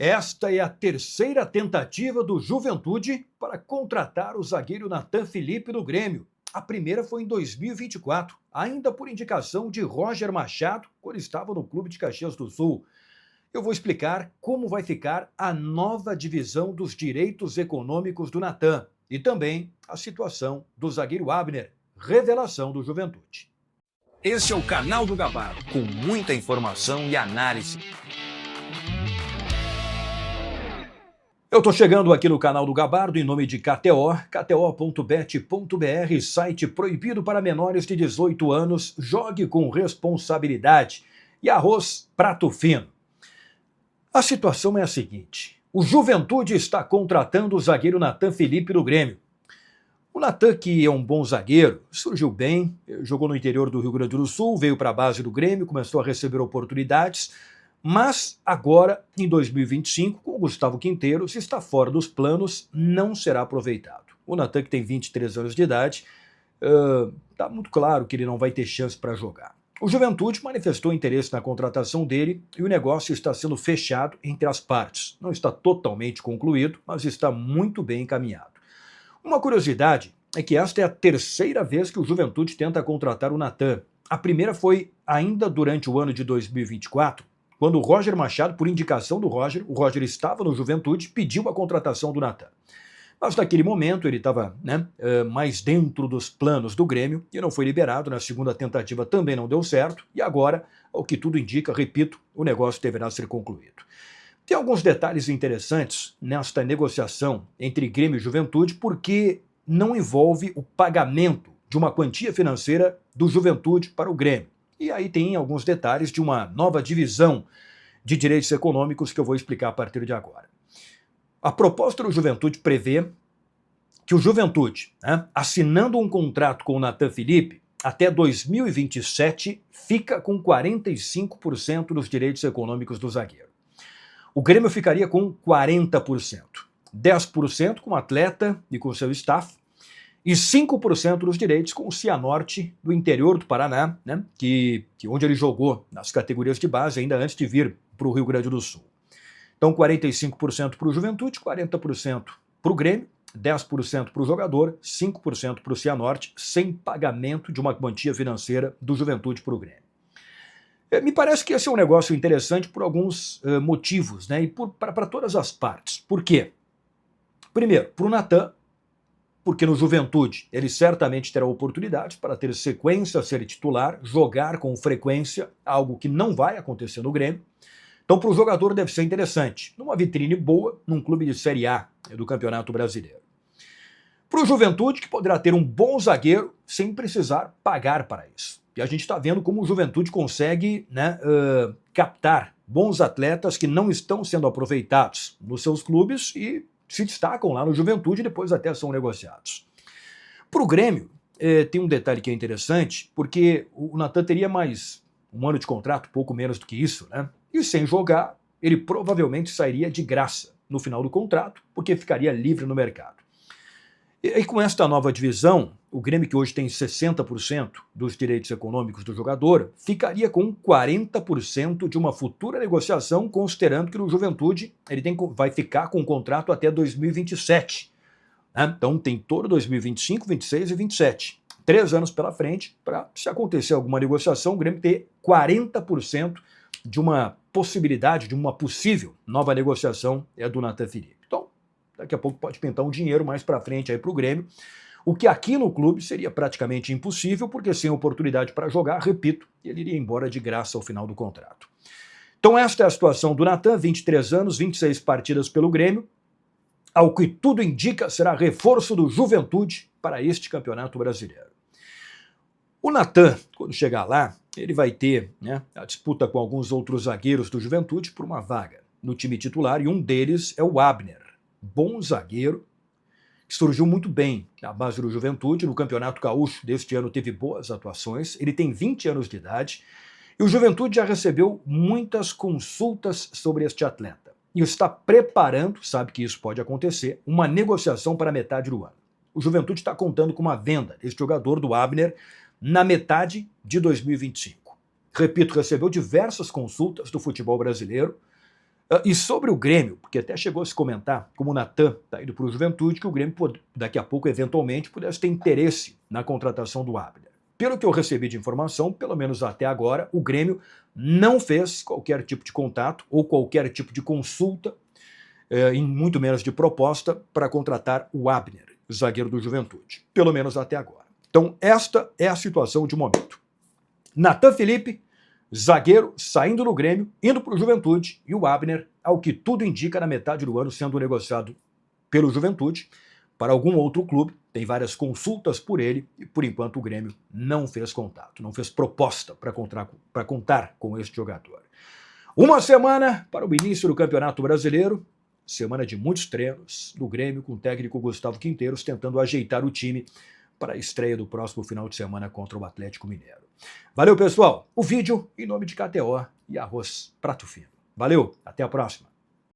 Esta é a terceira tentativa do Juventude para contratar o zagueiro Natan Felipe do Grêmio. A primeira foi em 2024, ainda por indicação de Roger Machado, quando estava no clube de Caxias do Sul. Eu vou explicar como vai ficar a nova divisão dos direitos econômicos do Natan e também a situação do zagueiro Abner, revelação do Juventude. Esse é o canal do Gabardo, com muita informação e análise. Eu tô chegando aqui no canal do Gabardo em nome de KTO, kto.bet.br, site proibido para menores de 18 anos, jogue com responsabilidade. E arroz prato fino. A situação é a seguinte, o Juventude está contratando o zagueiro Natan Felipe do Grêmio. O Natan, que é um bom zagueiro, surgiu bem, jogou no interior do Rio Grande do Sul, veio para a base do Grêmio, começou a receber oportunidades, mas agora, em 2025, com o Gustavo Quinteiro, se está fora dos planos, não será aproveitado. O Natan, que tem 23 anos de idade, está muito claro que ele não vai ter chance para jogar. O Juventude manifestou interesse na contratação dele e o negócio está sendo fechado entre as partes. Não está totalmente concluído, mas está muito bem encaminhado. Uma curiosidade é que esta é a terceira vez que o Juventude tenta contratar o Natan. A primeira foi ainda durante o ano de 2024, quando o Roger Machado, por indicação do Roger, o Roger estava no Juventude, pediu a contratação do Natan. Mas naquele momento ele estava mais dentro dos planos do Grêmio e não foi liberado. Na segunda tentativa também não deu certo e agora, ao que tudo indica, repito, o negócio deverá ser concluído. Tem alguns detalhes interessantes nesta negociação entre Grêmio e Juventude porque não envolve o pagamento de uma quantia financeira do Juventude para o Grêmio. E aí tem alguns detalhes de uma nova divisão de direitos econômicos que eu vou explicar a partir de agora. A proposta do Juventude prevê que o Juventude, assinando um contrato com o Natan Felipe, até 2027 fica com 45% dos direitos econômicos do zagueiro. O Grêmio ficaria com 40%, 10% com o atleta e com seu staff, e 5% dos direitos com o Cianorte do interior do Paraná, onde ele jogou nas categorias de base ainda antes de vir para o Rio Grande do Sul. Então 45% para o Juventude, 40% para o Grêmio, 10% para o jogador, 5% para o Cianorte, sem pagamento de uma quantia financeira do Juventude para o Grêmio. Me parece que esse é um negócio interessante por alguns motivos, e para todas as partes. Por quê? Primeiro, para o Natan, porque no Juventude ele certamente terá oportunidade para ter sequência, ser titular, jogar com frequência, algo que não vai acontecer no Grêmio. Então, para o jogador deve ser interessante, numa vitrine boa, num clube de Série A do Campeonato Brasileiro. Para o Juventude, que poderá ter um bom zagueiro sem precisar pagar para isso. E a gente está vendo como o Juventude consegue captar bons atletas que não estão sendo aproveitados nos seus clubes e se destacam lá no Juventude e depois até são negociados. Para o Grêmio, tem um detalhe que é interessante, porque o Natan teria mais um ano de contrato, pouco menos do que isso, E sem jogar, ele provavelmente sairia de graça no final do contrato, porque ficaria livre no mercado. E com esta nova divisão, o Grêmio, que hoje tem 60% dos direitos econômicos do jogador, ficaria com 40% de uma futura negociação, considerando que no Juventude ele vai ficar com o contrato até 2027. Então tem todo 2025, 26 e 27. 3 anos pela frente para, se acontecer alguma negociação, o Grêmio ter 40% de uma possibilidade, de uma possível nova negociação do Natan Felipe. Então, daqui a pouco pode pintar um dinheiro mais para frente aí para o Grêmio, o que aqui no clube seria praticamente impossível, porque sem oportunidade para jogar, repito, ele iria embora de graça ao final do contrato. Então esta é a situação do Natan, 23 anos, 26 partidas pelo Grêmio, ao que tudo indica será reforço do Juventude para este Campeonato Brasileiro. O Natan, quando chegar lá, ele vai ter a disputa com alguns outros zagueiros do Juventude por uma vaga no time titular, e um deles é o Abner, bom zagueiro, que surgiu muito bem na base do Juventude. No Campeonato Gaúcho deste ano teve boas atuações, ele tem 20 anos de idade, e o Juventude já recebeu muitas consultas sobre este atleta, e está preparando, sabe que isso pode acontecer, uma negociação para metade do ano. O Juventude está contando com uma venda deste jogador, do Abner, na metade de 2025. Repito, recebeu diversas consultas do futebol brasileiro, E sobre o Grêmio, porque até chegou a se comentar, como o Natan está indo para o Juventude, que o Grêmio daqui a pouco, eventualmente, pudesse ter interesse na contratação do Abner. Pelo que eu recebi de informação, pelo menos até agora, o Grêmio não fez qualquer tipo de contato ou qualquer tipo de consulta, e muito menos de proposta, para contratar o Abner, zagueiro do Juventude. Pelo menos até agora. Então, esta é a situação de momento. Natan Felipe, zagueiro, saindo do Grêmio, indo para o Juventude, e o Abner, ao que tudo indica, na metade do ano, sendo negociado pelo Juventude para algum outro clube. Tem várias consultas por ele, e por enquanto o Grêmio não fez contato, não fez proposta para contar com este jogador. Uma semana para o início do Campeonato Brasileiro, semana de muitos treinos do Grêmio, com o técnico Gustavo Quinteiros tentando ajeitar o time para a estreia do próximo final de semana contra o Atlético Mineiro. Valeu, pessoal. O vídeo em nome de KTO e Arroz Prato Fino. Valeu, até a próxima.